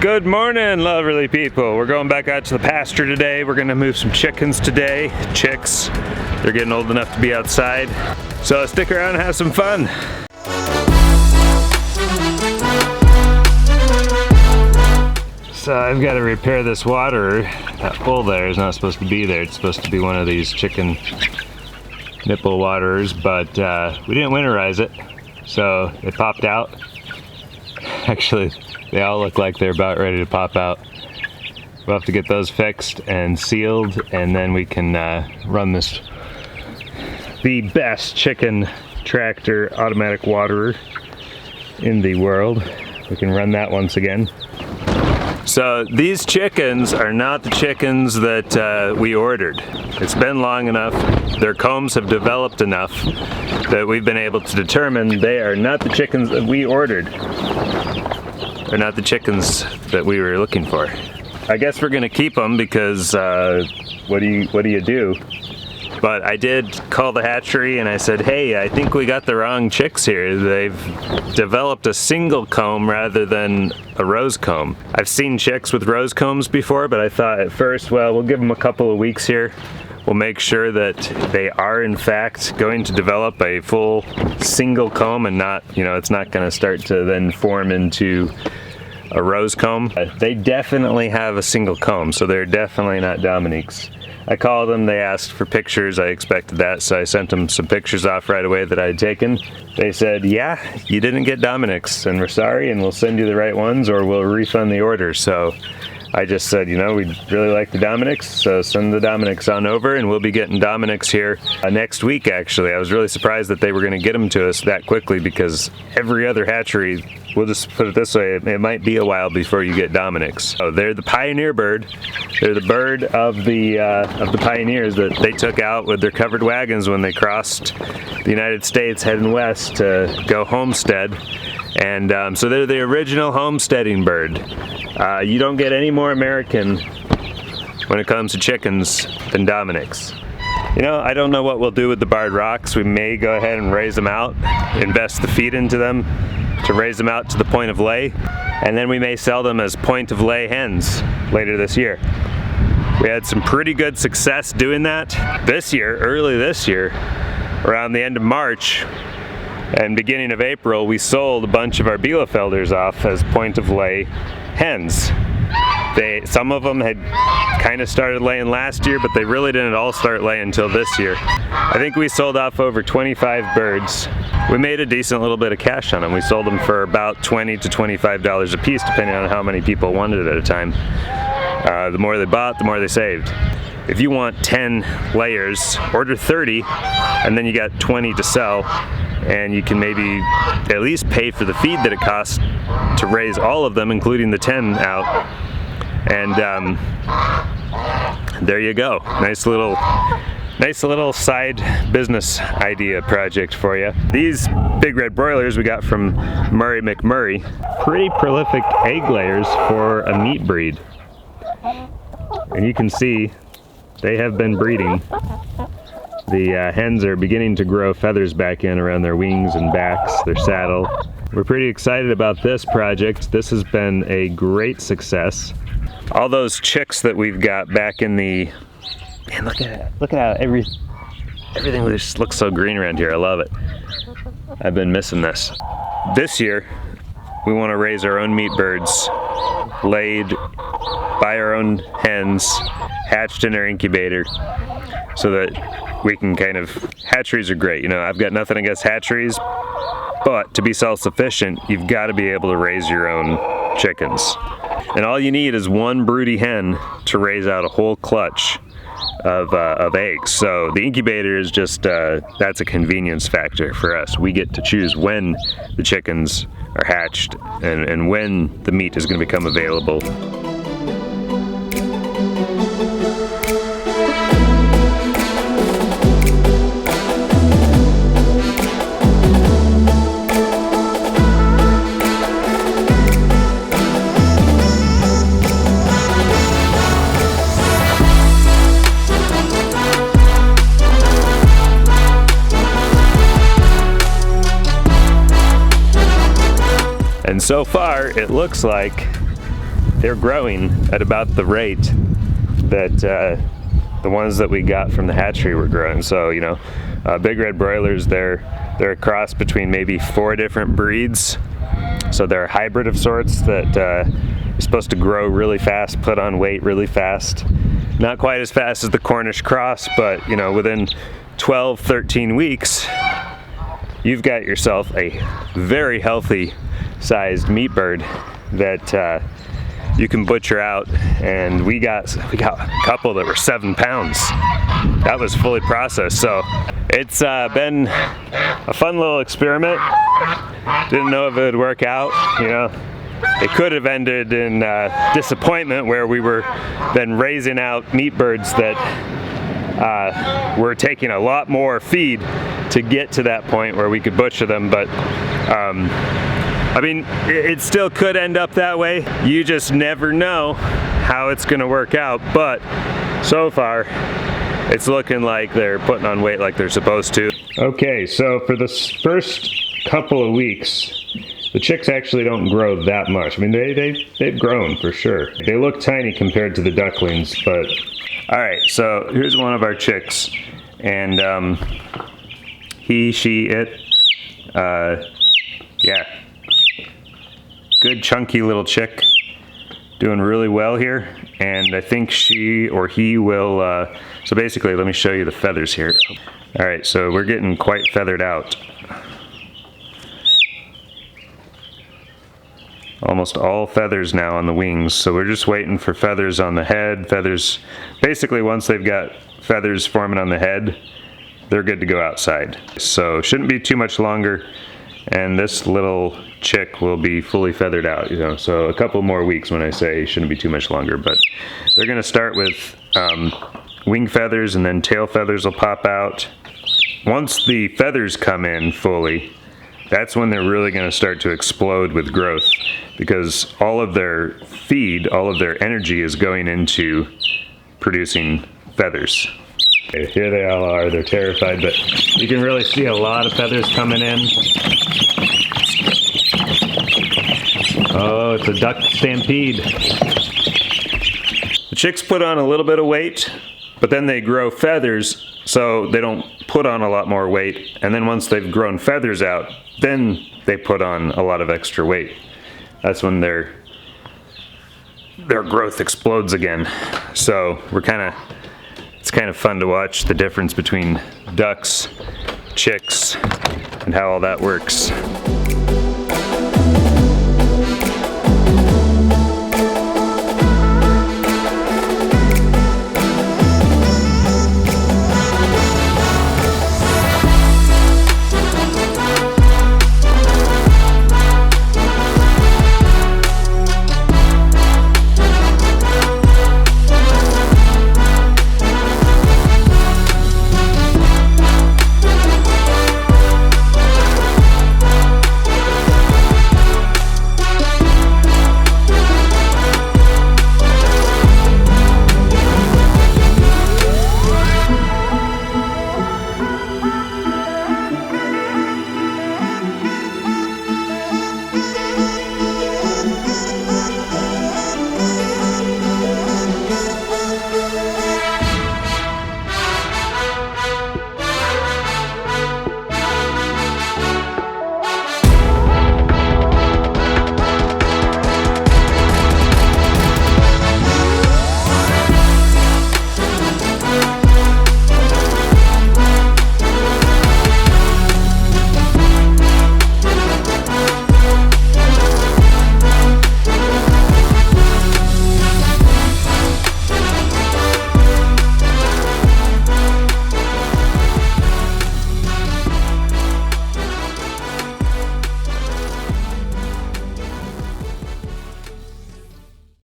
Good morning, lovely people. We're going back out to the pasture today. We're gonna move some chickens today. Chicks, they're getting old enough to be outside. So stick around and have some fun. So I've got to repair this water. That hole there is not supposed to be there. It's supposed to be one of these chicken nipple waterers, but we didn't winterize it, so it popped out. Actually, they all look like they're about ready to pop out. We'll have to get those fixed and sealed, and then we can run this, the best chicken tractor automatic waterer in the world. We can run that once again. So these chickens are not the chickens that we ordered. It's been long enough, their combs have developed enough that we've been able to determine they are not the chickens that we ordered. They're not the chickens that we were looking for. I guess we're gonna keep them because what do you do? But I did call the hatchery and I said, hey, I think we got the wrong chicks here. They've developed a single comb rather than a rose comb. I've seen chicks with rose combs before, but I thought at first, well, we'll give them a couple of weeks here. We'll make sure that they are in fact going to develop a full single comb and not, you know, it's not gonna start to then form into a rose comb. They definitely have a single comb, so they're definitely not Dominique's. I called them, they asked for pictures, I expected that, so I sent them some pictures off right away that I had taken. They said, yeah, you didn't get Dominique's, and we're sorry, and we'll send you the right ones, or we'll refund the order. So I just said, you know, we'd really like the Dominique's, so send the Dominique's on over, and we'll be getting Dominique's here next week, actually. I was really surprised that they were gonna get them to us that quickly, because every other hatchery, we'll just put it this way, it might be a while before you get Dominique's. So they're the pioneer bird. They're the bird of the pioneers that they took out with their covered wagons when they crossed the United States heading west to go homestead. And so they're the original homesteading bird. You don't get any more American when it comes to chickens than Dominique's. You know, I don't know what we'll do with the barred rocks. We may go ahead and raise them out, invest the feed into them to raise them out to the point of lay, and then we may sell them as point of lay hens later this year. We had some pretty good success doing that this year, early this year, around the end of March and beginning of April. We sold a bunch of our Bielefelders off as point of lay hens. Some of them had kind of started laying last year, but they really didn't all start laying until this year. I think we sold off over 25 birds. We made a decent little bit of cash on them. We sold them for about $20 to $25 a piece, depending on how many people wanted it at a time. The more they bought, the more they saved. If you want 10 layers, order 30, and then you got 20 to sell, and you can maybe at least pay for the feed that it costs to raise all of them, including the 10 out. And there you go. Nice little side business idea project for you. These big red broilers we got from Murray McMurray. Pretty prolific egg layers for a meat breed. And you can see they have been breeding. The hens are beginning to grow feathers back in around their wings and backs, their saddle. We're pretty excited about this project. This has been a great success. All those chicks that we've got back in the, man, look at how everything just looks so green around here. I love it. I've been missing this. This year, we want to raise our own meat birds, laid by our own hens, hatched in our incubator, so that we can kind of, hatcheries are great. You know, I've got nothing against hatcheries, but to be self-sufficient, you've got to be able to raise your own chickens. And all you need is one broody hen to raise out a whole clutch of eggs. So the incubator is just, that's a convenience factor for us. We get to choose when the chickens are hatched and when the meat is going to become available. And so far, it looks like they're growing at about the rate that the ones that we got from the hatchery were growing. So, you know, big red broilers, they're a cross between maybe 4 different breeds. So they're a hybrid of sorts that are supposed to grow really fast, put on weight really fast. Not quite as fast as the Cornish cross, but you know, within 12, 13 weeks, you've got yourself a very healthy sized meat bird that you can butcher out. And we got a couple that were 7 pounds. That was fully processed. So it's been a fun little experiment. Didn't know if it would work out, you know. It could have ended in disappointment, where we were then raising out meat birds that were taking a lot more feed to get to that point where we could butcher them. But I mean, it still could end up that way. You just never know how it's gonna work out. But so far, it's looking like they're putting on weight like they're supposed to. Okay, so for the first couple of weeks, the chicks actually don't grow that much. I mean, they've grown for sure. They look tiny compared to the ducklings, but... All right, so here's one of our chicks. And he, she, it, yeah. Good chunky little chick. Doing really well here. And I think she or he will, so basically, let me show you the feathers here. All right, so we're getting quite feathered out. Almost all feathers now on the wings, so we're just waiting for feathers on the head. Feathers, basically once they've got feathers forming on the head, they're good to go outside. So shouldn't be too much longer, and this little chick will be fully feathered out, you know. So a couple more weeks when I say shouldn't be too much longer, but they're gonna start with wing feathers, and then tail feathers will pop out. Once the feathers come in fully, that's when they're really gonna start to explode with growth, because all of their feed, all of their energy is going into producing feathers. Okay, here they all are, they're terrified, but you can really see a lot of feathers coming in. Oh, it's a duck stampede. The chicks put on a little bit of weight, but then they grow feathers, so they don't put on a lot more weight. And then once they've grown feathers out, then they put on a lot of extra weight. That's when their growth explodes again. So it's kind of fun to watch the difference between ducks, chicks, and how all that works.